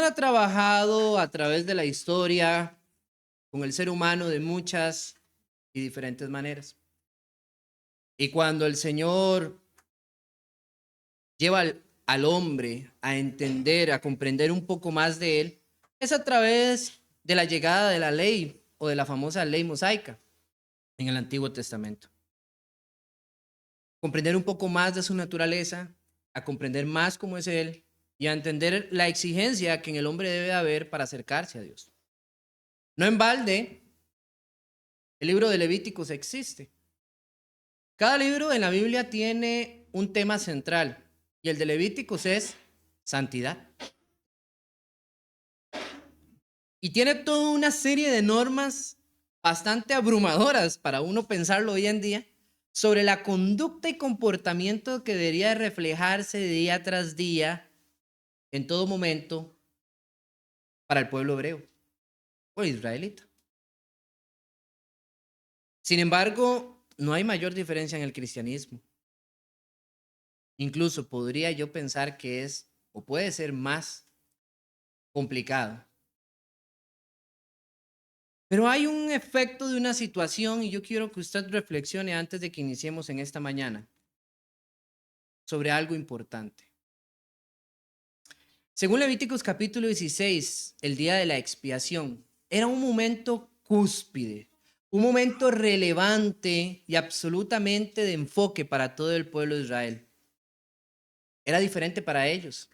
ha trabajado a través de la historia con el ser humano de muchas y diferentes maneras. Y cuando el Señor lleva al hombre a entender, a comprender un poco más de Él, es a través de la llegada de la ley o de la famosa ley mosaica en el Antiguo Testamento. Comprender un poco más de su naturaleza, a comprender más cómo es Él y a entender la exigencia que en el hombre debe haber para acercarse a Dios. No en balde, el libro de Levíticos existe. Cada libro en la Biblia tiene un tema central y el de Levíticos es santidad. Y tiene toda una serie de normas bastante abrumadoras para uno pensarlo hoy en día sobre la conducta y comportamiento que debería reflejarse día tras día en todo momento para el pueblo hebreo o israelita. Sin embargo, no hay mayor diferencia en el cristianismo. Incluso podría yo pensar que es o puede ser más complicado. Pero hay un efecto de una situación y yo quiero que usted reflexione antes de que iniciemos en esta mañana sobre algo importante. Según Levíticos capítulo 16, el día de la expiación era un momento cúspide, un momento relevante y absolutamente de enfoque para todo el pueblo de Israel. Era diferente para ellos.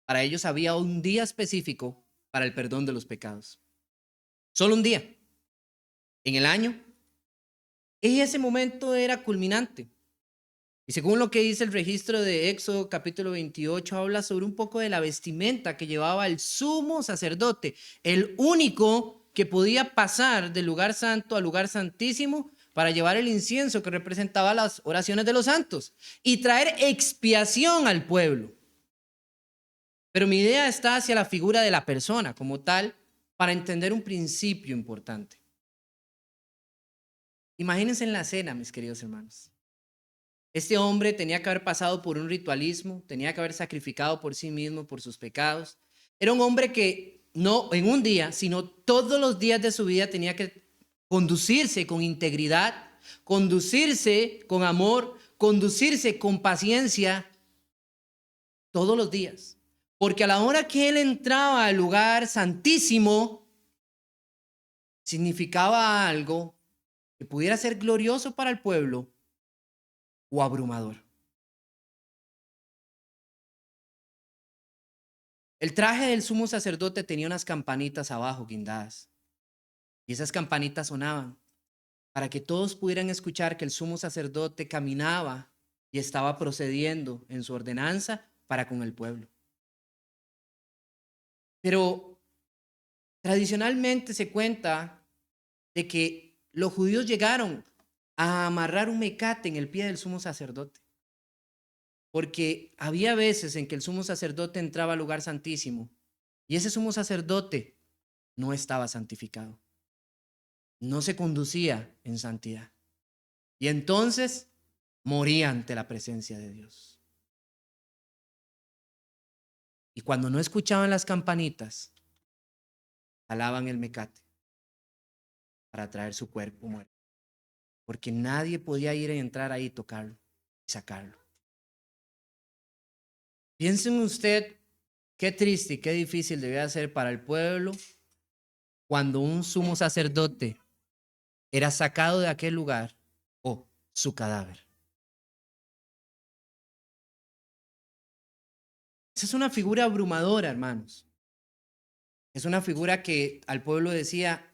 Para ellos había un día específico para el perdón de los pecados. Solo un día en el año. Y ese momento era culminante. Y según lo que dice el registro de Éxodo capítulo 28, habla sobre un poco de la vestimenta que llevaba el sumo sacerdote, el único que podía pasar del lugar santo al lugar santísimo para llevar el incienso que representaba las oraciones de los santos y traer expiación al pueblo. Pero mi idea está hacia la figura de la persona como tal para entender un principio importante. Imagínense en la cena, mis queridos hermanos. Este hombre tenía que haber pasado por un ritualismo, tenía que haber sacrificado por sí mismo, por sus pecados. Era un hombre que no en un día, sino todos los días de su vida tenía que conducirse con integridad, conducirse con amor, conducirse con paciencia todos los días. Porque a la hora que él entraba al lugar santísimo, significaba algo que pudiera ser glorioso para el pueblo o abrumador. El traje del sumo sacerdote tenía unas campanitas abajo guindadas y esas campanitas sonaban para que todos pudieran escuchar que el sumo sacerdote caminaba y estaba procediendo en su ordenanza para con el pueblo. Pero tradicionalmente se cuenta de que los judíos llegaron a amarrar un mecate en el pie del sumo sacerdote. Porque había veces en que el sumo sacerdote entraba al lugar santísimo y ese sumo sacerdote no estaba santificado, no se conducía en santidad. Y entonces moría ante la presencia de Dios. Y cuando no escuchaban las campanitas, jalaban el mecate para traer su cuerpo muerto. Porque nadie podía ir a entrar ahí, tocarlo y sacarlo. Piensen usted qué triste y qué difícil debía ser para el pueblo cuando un sumo sacerdote era sacado de aquel lugar o su cadáver. Esa es una figura abrumadora, hermanos. Es una figura que al pueblo decía,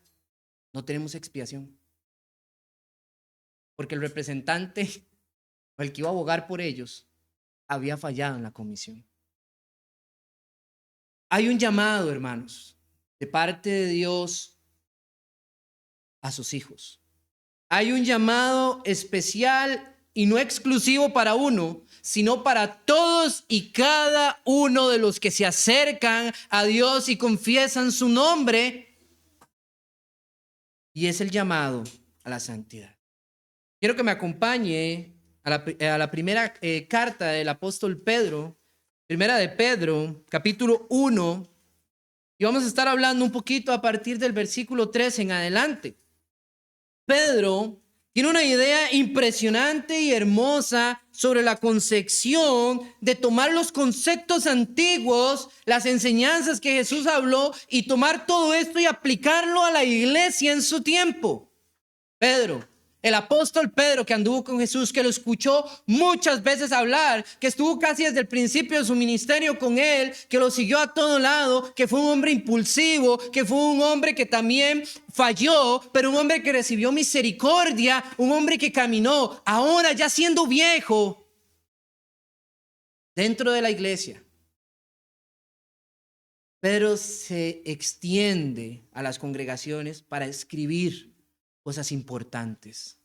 no tenemos expiación. Porque el representante o el que iba a abogar por ellos había fallado en la comisión. Hay un llamado, hermanos, de parte de Dios a sus hijos. Hay un llamado especial y no exclusivo para uno, sino para todos y cada uno de los que se acercan a Dios y confiesan su nombre. Y es el llamado a la santidad. Quiero que me acompañe a la primera carta del apóstol Pedro, primera de Pedro, capítulo 1, Y vamos a estar hablando un poquito a partir del versículo 3 en adelante. Pedro tiene una idea impresionante y hermosa sobre la concepción de tomar los conceptos antiguos, las enseñanzas que Jesús habló y tomar todo esto y aplicarlo a la iglesia en su tiempo. Pedro, el apóstol Pedro, que anduvo con Jesús, que lo escuchó muchas veces hablar, que estuvo casi desde el principio de su ministerio con él, que lo siguió a todo lado, que fue un hombre impulsivo, que fue un hombre que también falló, pero un hombre que recibió misericordia, un hombre que caminó, ahora ya siendo viejo, dentro de la iglesia. Pedro se extiende a las congregaciones para escribir cosas importantes.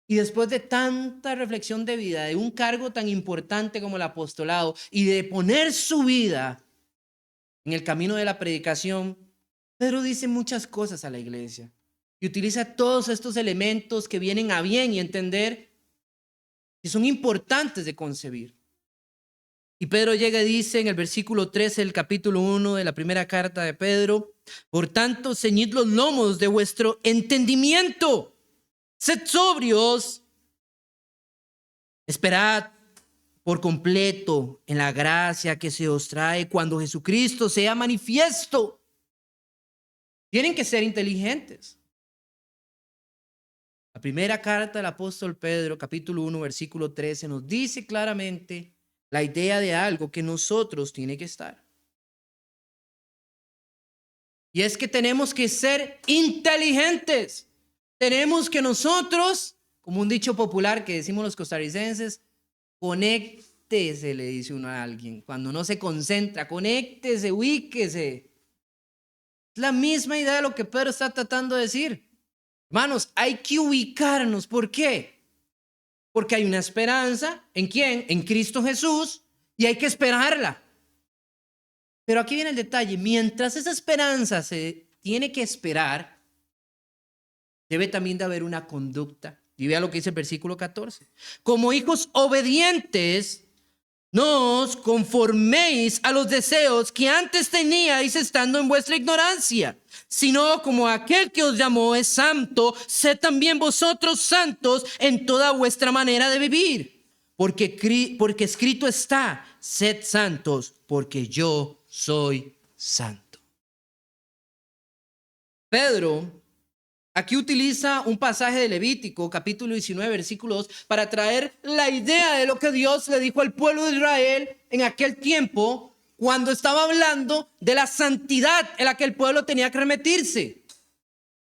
Y después de tanta reflexión de vida, de un cargo tan importante como el apostolado y de poner su vida en el camino de la predicación, Pedro dice muchas cosas a la iglesia y utiliza todos estos elementos que vienen a bien y entender que son importantes de concebir. Y Pedro llega y dice en el versículo 13 del capítulo 1 de la primera carta de Pedro: por tanto, ceñid los lomos de vuestro entendimiento, sed sobrios, esperad por completo en la gracia que se os trae cuando Jesucristo sea manifiesto. Tienen que ser inteligentes. La primera carta del apóstol Pedro, capítulo 1, versículo 13, nos dice claramente la idea de algo que nosotros tiene que estar. Y es que tenemos que ser inteligentes. Tenemos que nosotros, como un dicho popular que decimos los costarricenses, conéctese, le dice uno a alguien. Cuando no se concentra, conéctese, ubíquese. Es la misma idea de lo que Pedro está tratando de decir. Hermanos, hay que ubicarnos. ¿Por qué? Porque hay una esperanza. ¿En quién? En Cristo Jesús. Y hay que esperarla. Pero aquí viene el detalle. Mientras esa esperanza se tiene que esperar, debe también de haber una conducta. Y vea lo que dice el versículo 14. Como hijos obedientes, no os conforméis a los deseos que antes teníais estando en vuestra ignorancia, sino como aquel que os llamó es santo, sed también vosotros santos en toda vuestra manera de vivir. Porque escrito está, sed santos, porque yo soy santo. Pedro aquí utiliza un pasaje de Levítico, capítulo 19, versículo 2, para traer la idea de lo que Dios le dijo al pueblo de Israel en aquel tiempo, cuando estaba hablando de la santidad en la que el pueblo tenía que remitirse.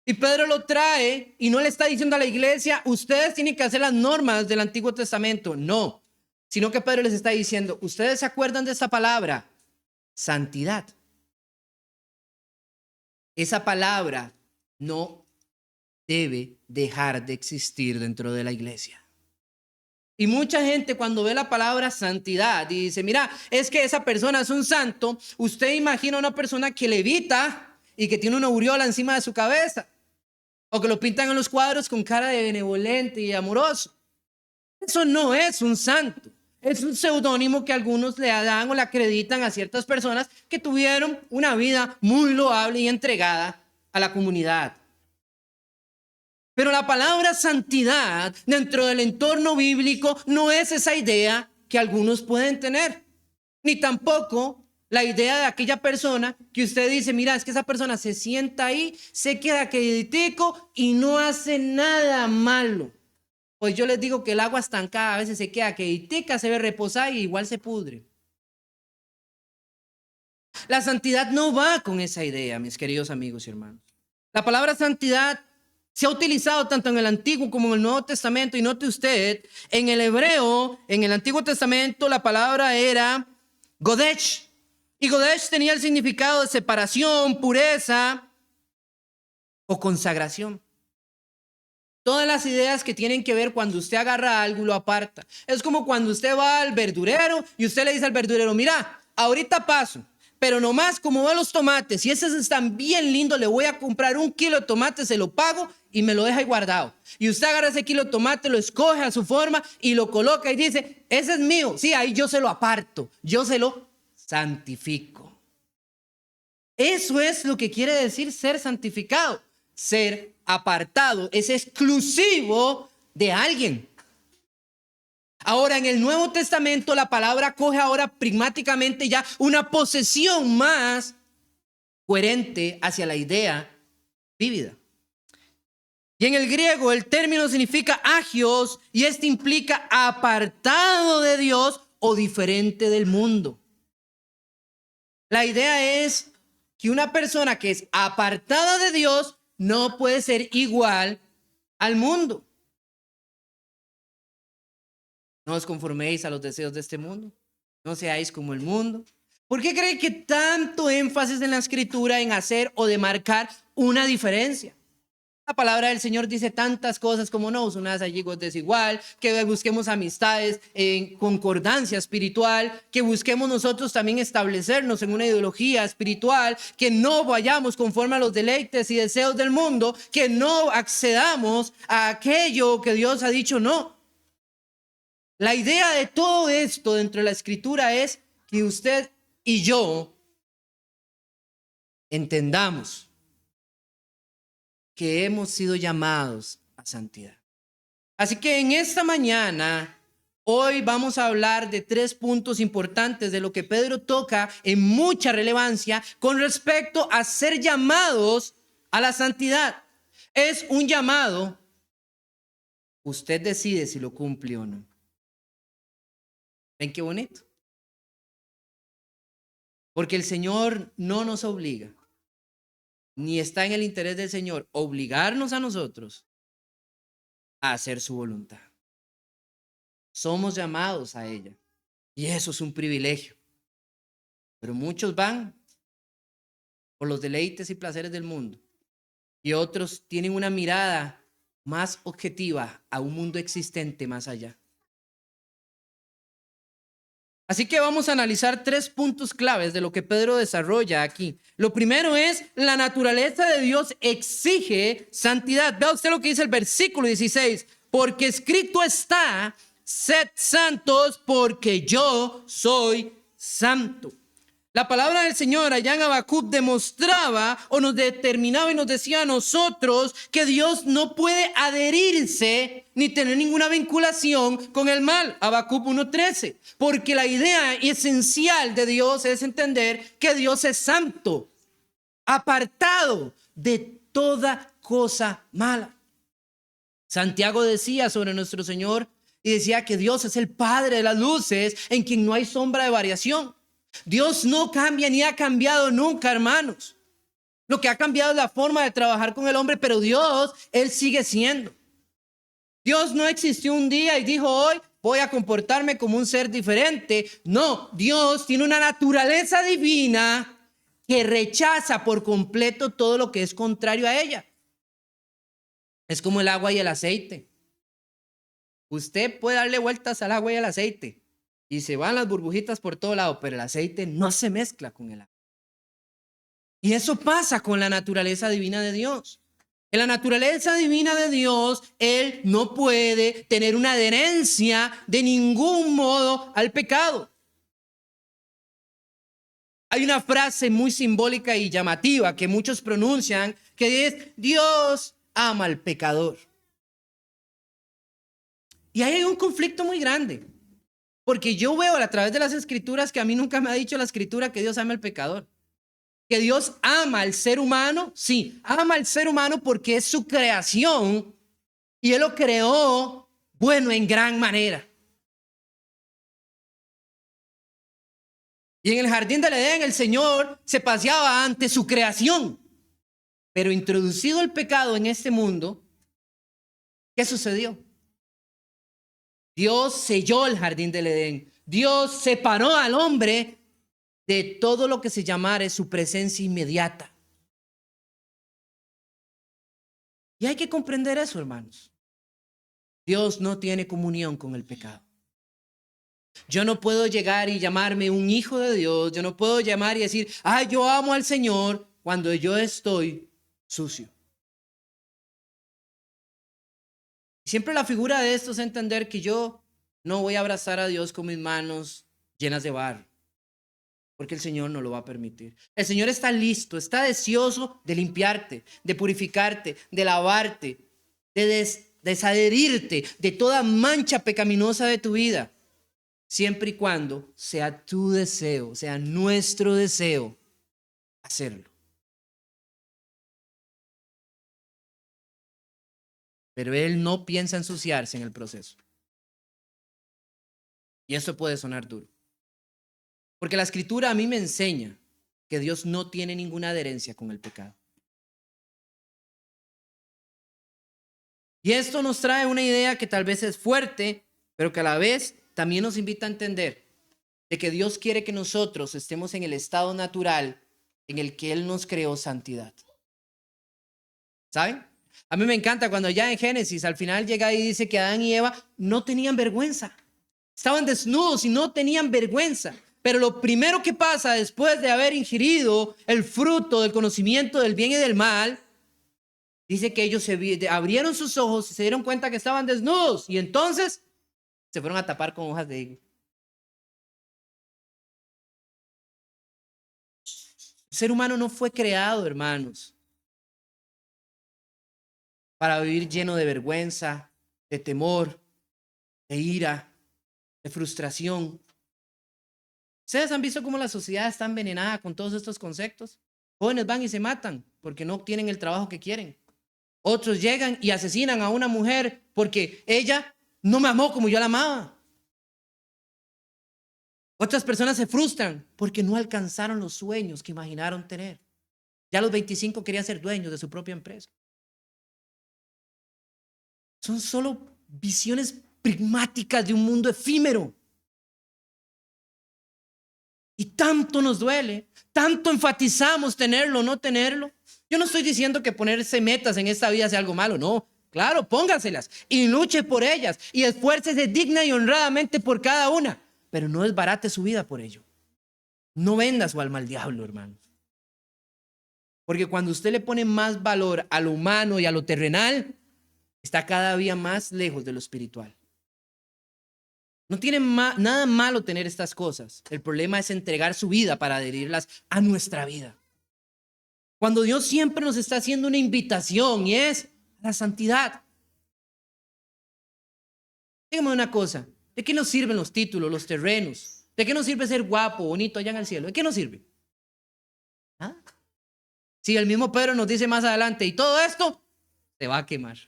Y Pedro lo trae y no le está diciendo a la iglesia, ustedes tienen que hacer las normas del Antiguo Testamento. No, sino que Pedro les está diciendo, ustedes se acuerdan de esta palabra, santidad. Esa palabra no debe dejar de existir dentro de la iglesia. Y mucha gente cuando ve la palabra santidad y dice, mira, es que esa persona es un santo, usted imagina a una persona que levita y que tiene una aureola encima de su cabeza, o que lo pintan en los cuadros con cara de benevolente y amoroso. Eso no es un santo. Es un seudónimo que algunos le dan o le acreditan a ciertas personas que tuvieron una vida muy loable y entregada a la comunidad. Pero la palabra santidad dentro del entorno bíblico no es esa idea que algunos pueden tener, ni tampoco la idea de aquella persona que usted dice, mira, es que esa persona se sienta ahí, se queda quietico y no hace nada malo. Pues yo les digo que el agua estancada a veces se queda quietica, se ve reposada y igual se pudre. La santidad no va con esa idea, mis queridos amigos y hermanos. La palabra santidad se ha utilizado tanto en el Antiguo como en el Nuevo Testamento. Y note usted, en el hebreo, en el Antiguo Testamento, la palabra era Kodesh. Y Kodesh tenía el significado de separación, pureza o consagración. Todas las ideas que tienen que ver cuando usted agarra algo y lo aparta. Es como cuando usted va al verdurero y usted le dice al verdurero, mira, ahorita paso, pero nomás como veo los tomates y esos están bien lindos, le voy a comprar 1 kilo de tomate, se lo pago y me lo deja ahí guardado. Y usted agarra ese kilo de tomate, lo escoge a su forma y lo coloca y dice, ese es mío. Sí, ahí yo se lo aparto, yo se lo santifico. Eso es lo que quiere decir ser santificado. Ser apartado es exclusivo de alguien. Ahora, en el Nuevo Testamento, la palabra coge ahora pragmáticamente ya una posesión más coherente hacia la idea vívida. Y en el griego el término significa agios y este implica apartado de Dios o diferente del mundo. La idea es que una persona que es apartada de Dios no puede ser igual al mundo. No os conforméis a los deseos de este mundo. No seáis como el mundo. ¿Por qué creen que tanto énfasis en la escritura en hacer o de marcar una diferencia? La palabra del Señor dice tantas cosas como no os unáis a yugo desigual, que busquemos amistades en concordancia espiritual, que busquemos nosotros también establecernos en una ideología espiritual, que no vayamos conforme a los deleites y deseos del mundo, que no accedamos a aquello que Dios ha dicho no. La idea de todo esto dentro de la escritura es que usted y yo entendamos que hemos sido llamados a santidad. Así que en esta mañana, hoy vamos a hablar de 3 puntos importantes de lo que Pedro toca en mucha relevancia con respecto a ser llamados a la santidad. Es un llamado, usted decide si lo cumple o no. ¿Ven qué bonito? Porque el Señor no nos obliga, ni está en el interés del Señor obligarnos a nosotros a hacer su voluntad. Somos llamados a ella y eso es un privilegio. Pero muchos van por los deleites y placeres del mundo y otros tienen una mirada más objetiva a un mundo existente más allá. Así que vamos a analizar 3 puntos claves de lo que Pedro desarrolla aquí. Lo primero es, la naturaleza de Dios exige santidad. Vea usted lo que dice el versículo 16. Porque escrito está, sed santos porque yo soy santo. La palabra del Señor allá en Habacuc demostraba o nos determinaba y nos decía a nosotros que Dios no puede adherirse ni tener ninguna vinculación con el mal. Habacuc 1:13. Porque la idea esencial de Dios es entender que Dios es santo, apartado de toda cosa mala. Santiago decía sobre nuestro Señor y decía que Dios es el Padre de las luces en quien no hay sombra de variación. Dios no cambia ni ha cambiado nunca, hermanos. Lo que ha cambiado es la forma de trabajar con el hombre, pero Dios, Él sigue siendo. Dios no existió un día y dijo hoy voy a comportarme como un ser diferente. No, Dios tiene una naturaleza divina que rechaza por completo todo lo que es contrario a ella. Es como el agua y el aceite. Usted puede darle vueltas al agua y al aceite y se van las burbujitas por todo lado, pero el aceite no se mezcla con el agua. Y eso pasa con la naturaleza divina de Dios. En la naturaleza divina de Dios, Él no puede tener una adherencia de ningún modo al pecado. Hay una frase muy simbólica y llamativa que muchos pronuncian, que es, Dios ama al pecador. Y ahí hay un conflicto muy grande, porque yo veo a través de las escrituras que a mí nunca me ha dicho la escritura que Dios ama al pecador. Que Dios ama al ser humano, sí, ama al ser humano porque es su creación y Él lo creó, bueno, en gran manera. Y en el jardín del Edén el Señor se paseaba ante su creación. Pero introducido el pecado en este mundo, ¿qué sucedió? Dios selló el jardín del Edén. Dios separó al hombre de todo lo que se llamara su presencia inmediata. Y hay que comprender eso, hermanos. Dios no tiene comunión con el pecado. Yo no puedo llegar y llamarme un hijo de Dios. Yo no puedo llamar y decir, ay, yo amo al Señor cuando yo estoy sucio. Siempre la figura de esto es entender que yo no voy a abrazar a Dios con mis manos llenas de barro. porque el Señor no lo va a permitir. El Señor está listo, está deseoso de limpiarte, de purificarte, de lavarte, de desadherirte de toda mancha pecaminosa de tu vida, siempre y cuando sea tu deseo, sea nuestro deseo hacerlo. Pero Él no piensa ensuciarse en el proceso. Y esto puede sonar duro. Porque la Escritura a mí me enseña que Dios no tiene ninguna adherencia con el pecado. Y esto nos trae una idea que tal vez es fuerte, pero que a la vez también nos invita a entender de que Dios quiere que nosotros estemos en el estado natural en el que Él nos creó santidad. ¿Saben? A mí me encanta cuando ya en Génesis al final llega y dice que Adán y Eva no tenían vergüenza. Estaban desnudos y no tenían vergüenza. Pero lo primero que pasa después de haber ingerido el fruto del conocimiento del bien y del mal, dice que ellos abrieron sus ojos y se dieron cuenta que estaban desnudos. Y entonces se fueron a tapar con hojas de higo. El ser humano no fue creado, hermanos, para vivir lleno de vergüenza, de temor, de ira, de frustración. ¿Ustedes han visto cómo la sociedad está envenenada con todos estos conceptos? Jóvenes van y se matan porque no obtienen el trabajo que quieren. Otros llegan y asesinan a una mujer porque ella no me amó como yo la amaba. Otras personas se frustran porque no alcanzaron los sueños que imaginaron tener. Ya a los 25 querían ser dueños de su propia empresa. Son solo visiones pragmáticas de un mundo efímero. Y tanto nos duele, tanto enfatizamos tenerlo o no tenerlo. Yo no estoy diciendo que ponerse metas en esta vida sea algo malo, no. Claro, póngaselas y luche por ellas y esfuércese digna y honradamente por cada una. Pero no desbarate su vida por ello. No venda su alma al diablo, hermanos. Porque cuando usted le pone más valor a lo humano y a lo terrenal, está cada día más lejos de lo espiritual. No tiene nada malo tener estas cosas. El problema es entregar su vida para adherirlas a nuestra vida. Cuando Dios siempre nos está haciendo una invitación y es la santidad. Dígame una cosa, ¿de qué nos sirven los títulos, los terrenos? ¿De qué nos sirve ser guapo, bonito allá en el cielo? ¿De qué nos sirve? ¿Ah? Si el mismo Pedro nos dice más adelante, y todo esto se va a quemar.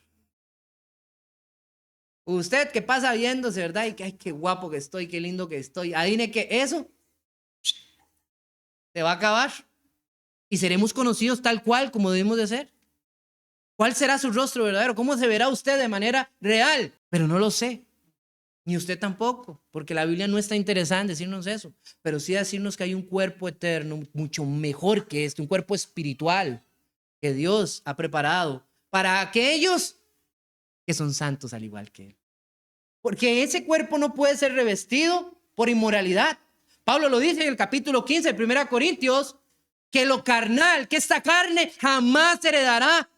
Usted que pasa viéndose, ¿verdad? Y que, ay, qué guapo que estoy, qué lindo que estoy. Adivine que eso se va a acabar. Y seremos conocidos tal cual como debemos de ser. ¿Cuál será su rostro verdadero? ¿Cómo se verá usted de manera real? Pero no lo sé. Ni usted tampoco. Porque la Biblia no está interesada en decirnos eso. Pero sí decirnos que hay un cuerpo eterno mucho mejor que este. Un cuerpo espiritual que Dios ha preparado para aquellos que son santos al igual que Él. Porque ese cuerpo no puede ser revestido por inmoralidad. Pablo lo dice en el capítulo 15 de 1 Corintios, que lo carnal, que esta carne jamás heredará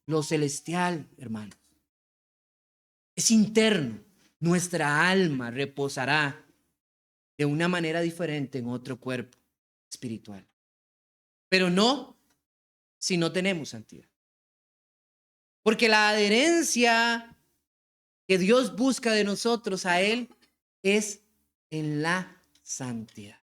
lo celestial, hermanos. Es interno. Nuestra alma reposará de una manera diferente en otro cuerpo espiritual. Pero no si no tenemos santidad. Porque la adherencia que Dios busca de nosotros a Él es en la santidad.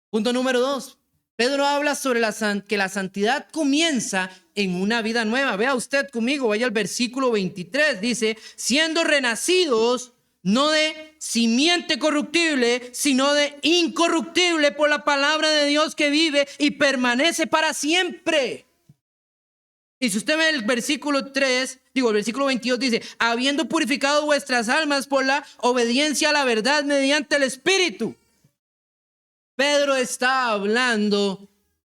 Punto número 2. Pedro habla sobre que la santidad comienza en una vida nueva. Vea usted conmigo, vaya al versículo 23. Dice, siendo renacidos no de simiente corruptible, sino de incorruptible por la palabra de Dios que vive y permanece para siempre. Y si usted ve el versículo 22 dice, habiendo purificado vuestras almas por la obediencia a la verdad mediante el Espíritu. Pedro está hablando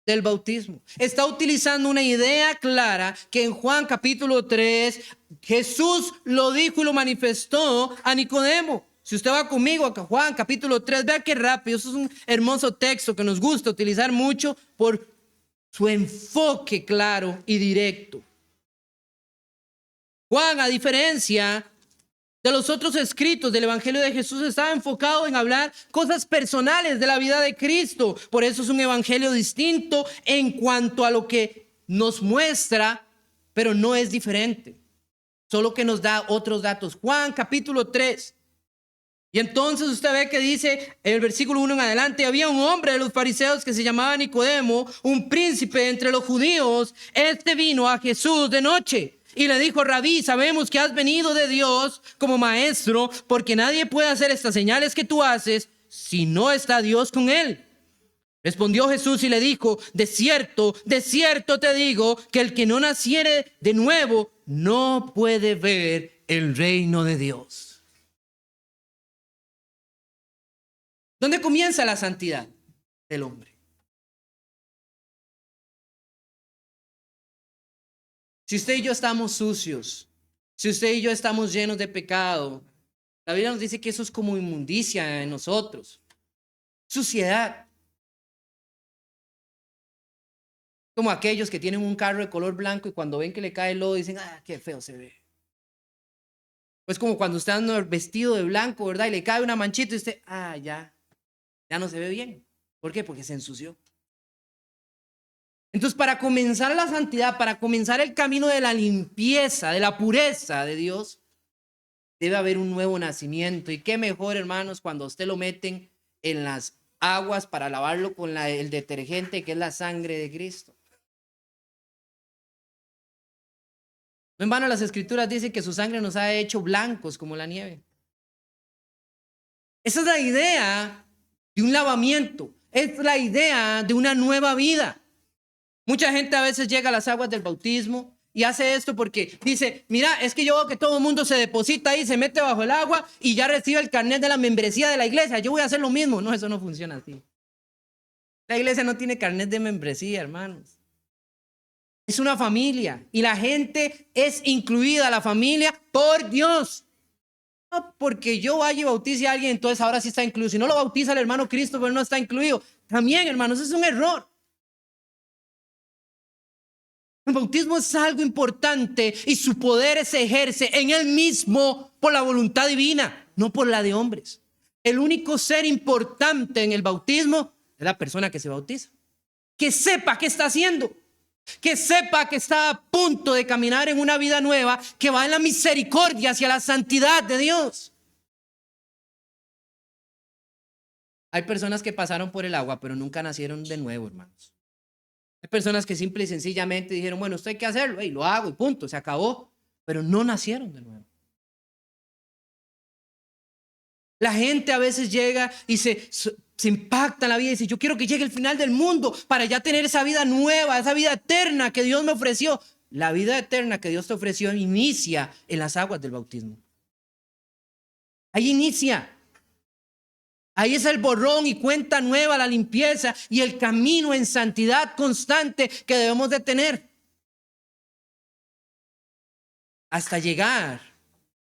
del bautismo. Está utilizando una idea clara que en Juan capítulo 3, Jesús lo dijo y lo manifestó a Nicodemo. Si usted va conmigo a Juan capítulo 3, vea qué rápido. Eso es un hermoso texto que nos gusta utilizar mucho por su enfoque claro y directo. Juan, a diferencia de los otros escritos del Evangelio de Jesús estaba enfocado en hablar cosas personales de la vida de Cristo. Por eso es un evangelio distinto en cuanto a lo que nos muestra, pero no es diferente. Solo que nos da otros datos. Juan capítulo 3. Y entonces usted ve que dice en el versículo 1 en adelante: había un hombre de los fariseos que se llamaba Nicodemo, un príncipe entre los judíos. Este vino a Jesús de noche y le dijo: Rabí, sabemos que has venido de Dios como maestro, porque nadie puede hacer estas señales que tú haces si no está Dios con él. Respondió Jesús y le dijo: de cierto te digo, que el que no naciere de nuevo no puede ver el reino de Dios. ¿Dónde comienza la santidad del hombre? Si usted y yo estamos sucios, si usted y yo estamos llenos de pecado, la Biblia nos dice que eso es como inmundicia en nosotros, suciedad. Como aquellos que tienen un carro de color blanco y cuando ven que le cae el lodo dicen: ah, qué feo se ve. Pues como cuando usted anda vestido de blanco, ¿verdad? Y le cae una manchita y usted: ah, ya no se ve bien. ¿Por qué? Porque se ensució. Entonces, para comenzar la santidad, para comenzar el camino de la limpieza, de la pureza de Dios, debe haber un nuevo nacimiento. Y qué mejor, hermanos, cuando usted lo meten en las aguas para lavarlo con el detergente, que es la sangre de Cristo. No en vano las escrituras dicen que su sangre nos ha hecho blancos como la nieve. Esa es la idea de un lavamiento. Es la idea de una nueva vida. Mucha gente a veces llega a las aguas del bautismo y hace esto porque dice: mira, es que yo veo que todo el mundo se deposita ahí, se mete bajo el agua y ya recibe el carnet de la membresía de la iglesia. Yo voy a hacer lo mismo. No, eso no funciona así. La iglesia no tiene carnet de membresía, hermanos. Es una familia y la gente es incluida a la familia por Dios. No porque yo vaya y bautice a alguien, entonces ahora sí está incluido. Si no lo bautiza el hermano Cristo, pero no está incluido. También, hermanos, es un error. El bautismo es algo importante y su poder se ejerce en él mismo por la voluntad divina, no por la de hombres. El único ser importante en el bautismo es la persona que se bautiza. Que sepa qué está haciendo. Que sepa que está a punto de caminar en una vida nueva que va en la misericordia hacia la santidad de Dios. Hay personas que pasaron por el agua, pero nunca nacieron de nuevo, hermanos. Hay personas que simple y sencillamente dijeron: bueno, esto hay que hacerlo, y lo hago y punto, se acabó. Pero no nacieron de nuevo. La gente a veces llega y se impacta en la vida y dice: yo quiero que llegue el final del mundo para ya tener esa vida nueva, esa vida eterna que Dios me ofreció. La vida eterna que Dios te ofreció inicia en las aguas del bautismo. Ahí inicia. Ahí es el borrón y cuenta nueva, la limpieza y el camino en santidad constante que debemos de tener hasta llegar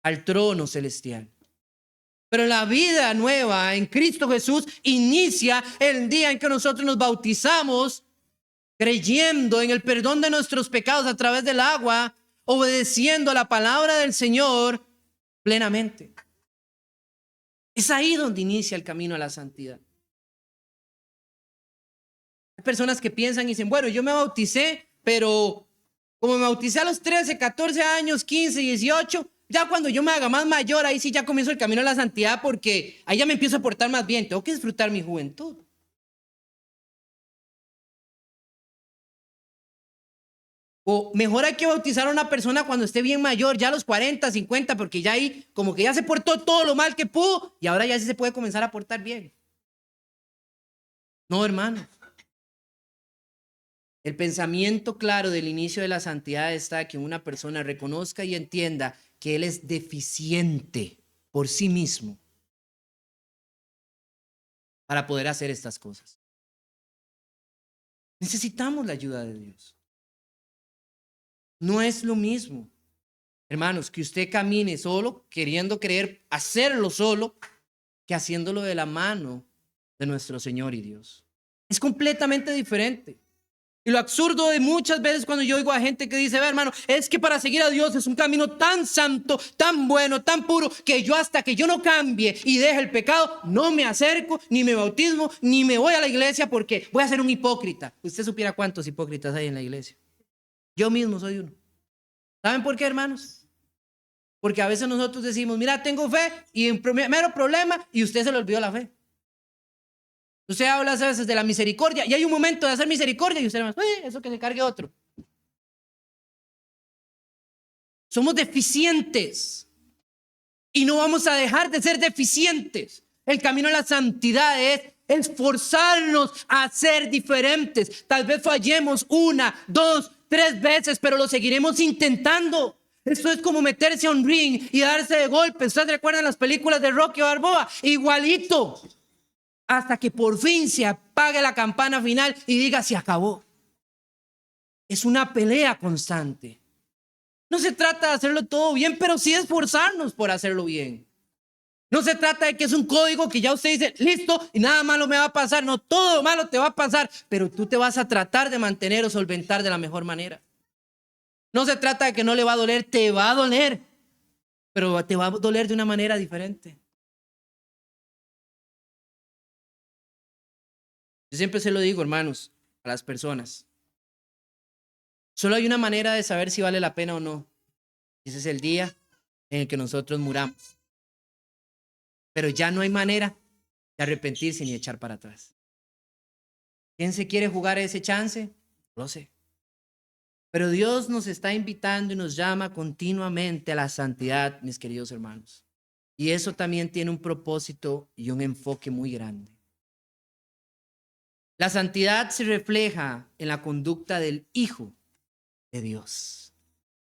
al trono celestial. Pero la vida nueva en Cristo Jesús inicia el día en que nosotros nos bautizamos, creyendo en el perdón de nuestros pecados a través del agua, obedeciendo a la palabra del Señor plenamente. Es ahí donde inicia el camino a la santidad. Hay personas que piensan y dicen: bueno, yo me bauticé, pero como me bauticé a los 13, 14 años, 15, 18, ya cuando yo me haga más mayor, ahí sí ya comienzo el camino a la santidad, porque ahí ya me empiezo a portar más bien. Tengo que disfrutar mi juventud. O mejor hay que bautizar a una persona cuando esté bien mayor, ya a los 40, 50, porque ya ahí como que ya se portó todo lo mal que pudo y ahora ya sí se puede comenzar a portar bien. No, hermano. El pensamiento claro del inicio de la santidad está que una persona reconozca y entienda que él es deficiente por sí mismo para poder hacer estas cosas. Necesitamos la ayuda de Dios. No es lo mismo, hermanos, que usted camine solo, queriendo creer hacerlo solo, que haciéndolo de la mano de nuestro Señor y Dios. Es completamente diferente. Y lo absurdo de muchas veces cuando yo oigo a gente que dice, ve hermano, es que para seguir a Dios es un camino tan santo, tan bueno, tan puro, que yo hasta que yo no cambie y deje el pecado, no me acerco, ni me bautismo, ni me voy a la iglesia porque voy a ser un hipócrita. Usted supiera cuántos hipócritas hay en la iglesia. Yo mismo soy uno. ¿Saben por qué, hermanos? Porque a veces nosotros decimos, mira, tengo fe y un mero problema y usted se le olvidó la fe. Usted habla a veces de la misericordia y hay un momento de hacer misericordia y usted más, eso que se cargue otro. Somos deficientes y no vamos a dejar de ser deficientes. El camino a la santidad es esforzarnos a ser diferentes. Tal vez fallemos 1, 2, 3 veces, pero lo seguiremos intentando. Esto es como meterse a un ring y darse de golpes. ¿Ustedes recuerdan las películas de Rocky Balboa? Igualito. Hasta que por fin se apague la campana final y diga se acabó. Es una pelea constante. No se trata de hacerlo todo bien, pero sí esforzarnos por hacerlo bien. No se trata de que es un código que ya usted dice, listo, y nada malo me va a pasar. No, todo malo te va a pasar, pero tú te vas a tratar de mantener o solventar de la mejor manera. No se trata de que no le va a doler, te va a doler, pero te va a doler de una manera diferente. Yo siempre se lo digo, hermanos, a las personas. Solo hay una manera de saber si vale la pena o no. Ese es el día en el que nosotros muramos. Pero ya no hay manera de arrepentirse ni echar para atrás. ¿Quién se quiere jugar ese chance? No lo sé. Pero Dios nos está invitando y nos llama continuamente a la santidad, mis queridos hermanos. Y eso también tiene un propósito y un enfoque muy grande. La santidad se refleja en la conducta del Hijo de Dios.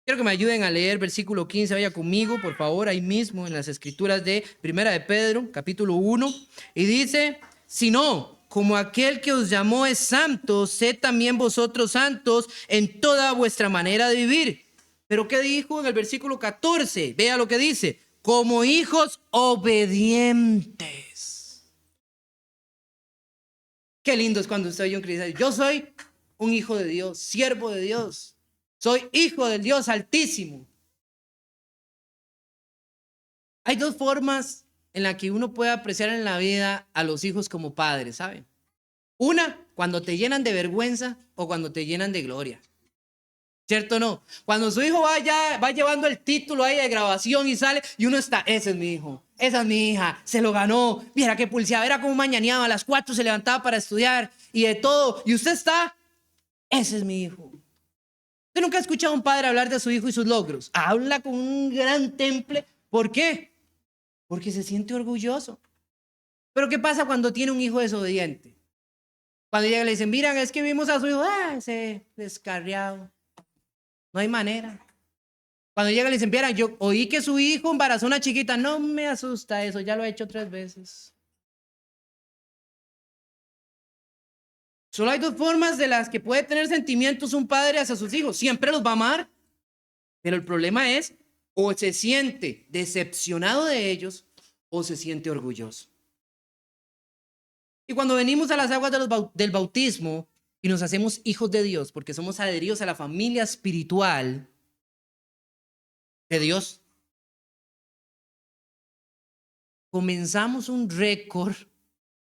Quiero que me ayuden a leer versículo 15, vaya conmigo, por favor, ahí mismo en las escrituras de Primera de Pedro, capítulo 1, y dice, si no, como aquel que os llamó es santo, sed también vosotros santos en toda vuestra manera de vivir. Pero ¿qué dijo en el versículo 14? Vea lo que dice, como hijos obedientes. Qué lindo es cuando usted oye un cristiano, yo soy un hijo de Dios, siervo de Dios, soy hijo del Dios Altísimo. Hay dos formas en las que uno puede apreciar en la vida a los hijos como padres, ¿saben? Una, cuando te llenan de vergüenza o cuando te llenan de gloria. ¿Cierto o no? Cuando su hijo va llevando el título ahí de grabación y sale y uno está, ese es mi hijo, esa es mi hija, se lo ganó, mira qué pulseaba, era como mañaneaba, a las 4 se levantaba para estudiar y de todo, y usted está, ese es mi hijo. ¿Usted nunca ha escuchado a un padre hablar de su hijo y sus logros? Habla con un gran temple. ¿Por qué? Porque se siente orgulloso. Pero ¿qué pasa cuando tiene un hijo desobediente? Cuando llega y le dicen, miran, es que vimos a su hijo, ese descarriado. No hay manera. Cuando llega y le dicen, miran, yo oí que su hijo embarazó a una chiquita. No me asusta eso, ya lo he hecho 3 veces. Solo hay dos formas de las que puede tener sentimientos un padre hacia sus hijos. Siempre los va a amar. Pero el problema es, o se siente decepcionado de ellos, o se siente orgulloso. Y cuando venimos a las aguas del bautismo y nos hacemos hijos de Dios, porque somos adheridos a la familia espiritual de Dios, comenzamos un récord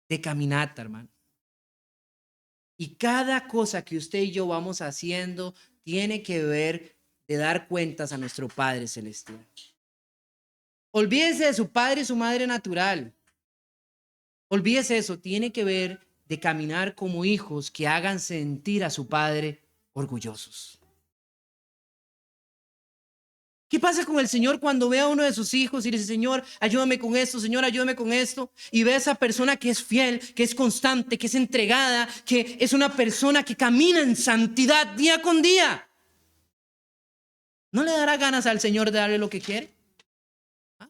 de caminata, hermano. Y cada cosa que usted y yo vamos haciendo tiene que ver de dar cuentas a nuestro Padre Celestial. Olvídese de su padre y su madre natural. Olvídese eso, tiene que ver de caminar como hijos que hagan sentir a su padre orgullosos. ¿Qué pasa con el Señor cuando ve a uno de sus hijos y dice, Señor, ayúdame con esto, Señor, ayúdame con esto? Y ve a esa persona que es fiel, que es constante, que es entregada, que es una persona que camina en santidad día con día. ¿No le dará ganas al Señor de darle lo que quiere? ¿Ah?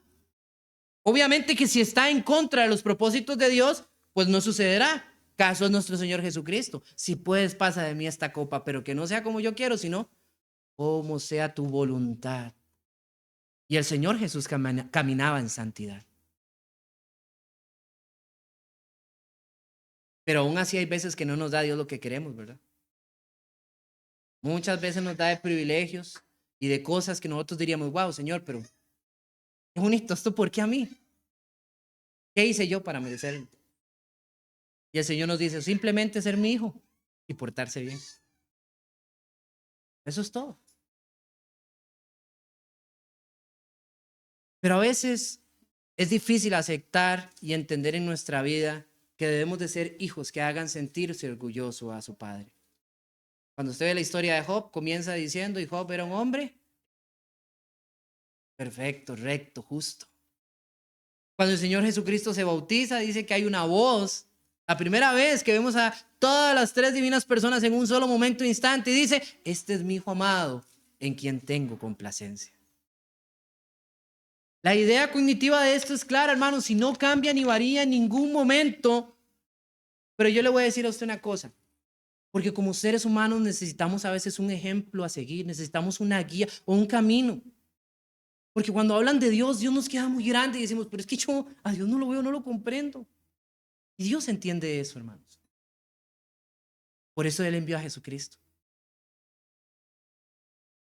Obviamente que si está en contra de los propósitos de Dios, pues no sucederá. Caso es nuestro Señor Jesucristo. Si puedes, pasa de mí esta copa, pero que no sea como yo quiero, sino como sea tu voluntad. Y el Señor Jesús caminaba en santidad. Pero aún así hay veces que no nos da Dios lo que queremos, ¿verdad? Muchas veces nos da de privilegios y de cosas que nosotros diríamos, wow, Señor, pero qué bonito, ¿esto por qué a mí? ¿Qué hice yo para merecerlo? Y el Señor nos dice, simplemente ser mi hijo y portarse bien. Eso es todo. Pero a veces es difícil aceptar y entender en nuestra vida que debemos de ser hijos que hagan sentirse orgulloso a su padre. Cuando usted ve la historia de Job, comienza diciendo, y Job era un hombre perfecto, recto, justo. Cuando el Señor Jesucristo se bautiza, dice que hay una voz. La primera vez que vemos a todas las tres divinas personas en un solo momento, instante, y dice, este es mi hijo amado, en quien tengo complacencia. La idea cognitiva de esto es clara, hermanos, si no cambia ni varía en ningún momento. Pero yo le voy a decir a usted una cosa, porque como seres humanos necesitamos a veces un ejemplo a seguir, necesitamos una guía o un camino. Porque cuando hablan de Dios, Dios nos queda muy grande y decimos, pero es que yo a Dios no lo veo, no lo comprendo. Y Dios entiende eso, hermanos. Por eso Él envió a Jesucristo.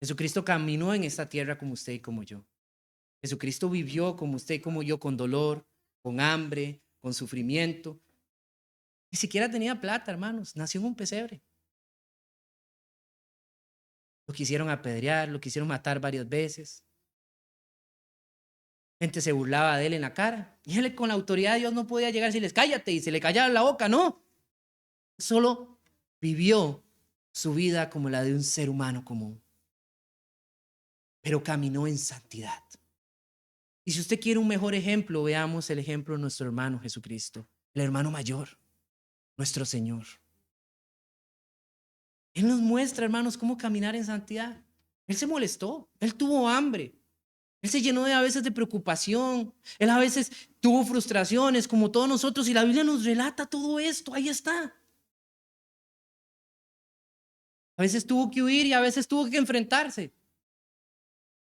Jesucristo caminó en esta tierra como usted y como yo. Jesucristo vivió como usted y como yo, con dolor, con hambre, con sufrimiento. Ni siquiera tenía plata, hermanos. Nació en un pesebre. Lo quisieron apedrear, lo quisieron matar varias veces. Gente se burlaba de él en la cara. Y él con la autoridad de Dios no podía llegar y decirles, cállate, y se le callaba la boca, no. Solo vivió su vida como la de un ser humano común. Pero caminó en santidad. Y si usted quiere un mejor ejemplo, veamos el ejemplo de nuestro hermano Jesucristo, el hermano mayor, nuestro Señor. Él nos muestra, hermanos, cómo caminar en santidad. Él se molestó, él tuvo hambre, él se llenó a veces de preocupación, él a veces tuvo frustraciones como todos nosotros y la Biblia nos relata todo esto, ahí está. A veces tuvo que huir y a veces tuvo que enfrentarse.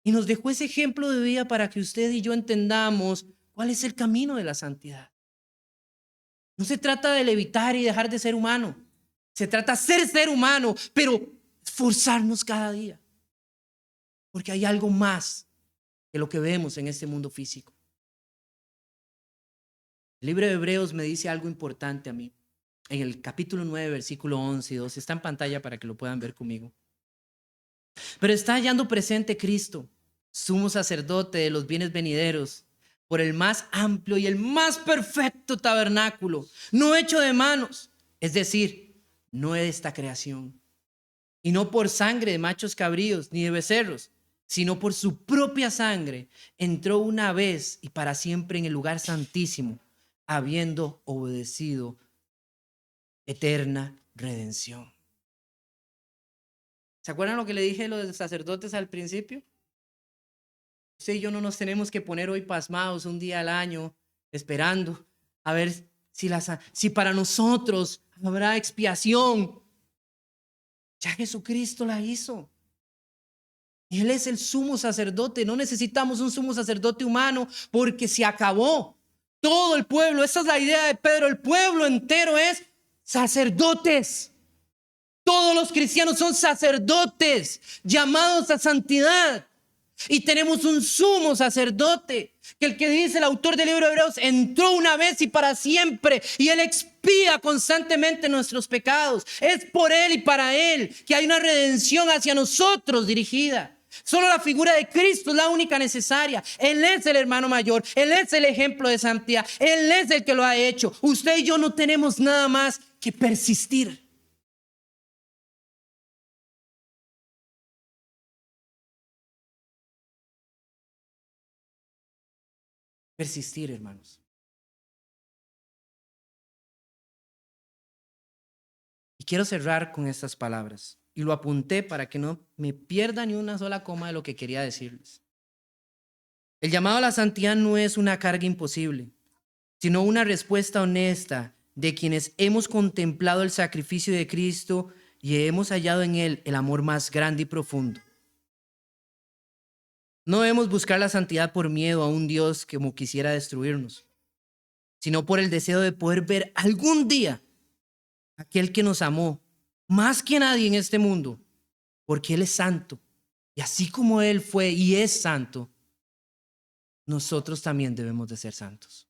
Y nos dejó ese ejemplo de vida para que usted y yo entendamos cuál es el camino de la santidad. No se trata de levitar y dejar de ser humano. Se trata de ser humano, pero esforzarnos cada día. Porque hay algo más que lo que vemos en este mundo físico. El libro de Hebreos me dice algo importante a mí. En el capítulo 9, versículo 11 y 12. Está en pantalla para que lo puedan ver conmigo. Pero está hallando presente Cristo, sumo sacerdote de los bienes venideros, por el más amplio y el más perfecto tabernáculo, no hecho de manos, es decir, no de esta creación, y no por sangre de machos cabríos ni de becerros, sino por su propia sangre, entró una vez y para siempre en el lugar santísimo, habiendo obedecido eterna redención. ¿Se acuerdan lo que le dije a los sacerdotes al principio? Usted y yo no nos tenemos que poner hoy pasmados un día al año esperando a ver si para nosotros habrá expiación. Ya Jesucristo la hizo. Y Él es el sumo sacerdote. No necesitamos un sumo sacerdote humano porque se acabó. Todo el pueblo, esa es la idea de Pedro, el pueblo entero es sacerdotes. Todos los cristianos son sacerdotes llamados a santidad. Y tenemos un sumo sacerdote, que el que dice el autor del libro de Hebreos, entró una vez y para siempre, y Él expía constantemente nuestros pecados. Es por Él y para Él que hay una redención hacia nosotros dirigida. Solo la figura de Cristo es la única necesaria. Él es el hermano mayor, Él es el ejemplo de santidad, Él es el que lo ha hecho. Usted y yo no tenemos nada más que persistir. Persistir, hermanos. Y quiero cerrar con estas palabras. Y lo apunté para que no me pierda ni una sola coma de lo que quería decirles. El llamado a la santidad no es una carga imposible, sino una respuesta honesta de quienes hemos contemplado el sacrificio de Cristo y hemos hallado en Él el amor más grande y profundo. No debemos buscar la santidad por miedo a un Dios que como quisiera destruirnos, sino por el deseo de poder ver algún día aquel que nos amó más que nadie en este mundo porque Él es santo. Y así como Él fue y es santo, nosotros también debemos de ser santos.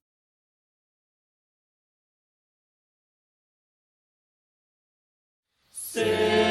Say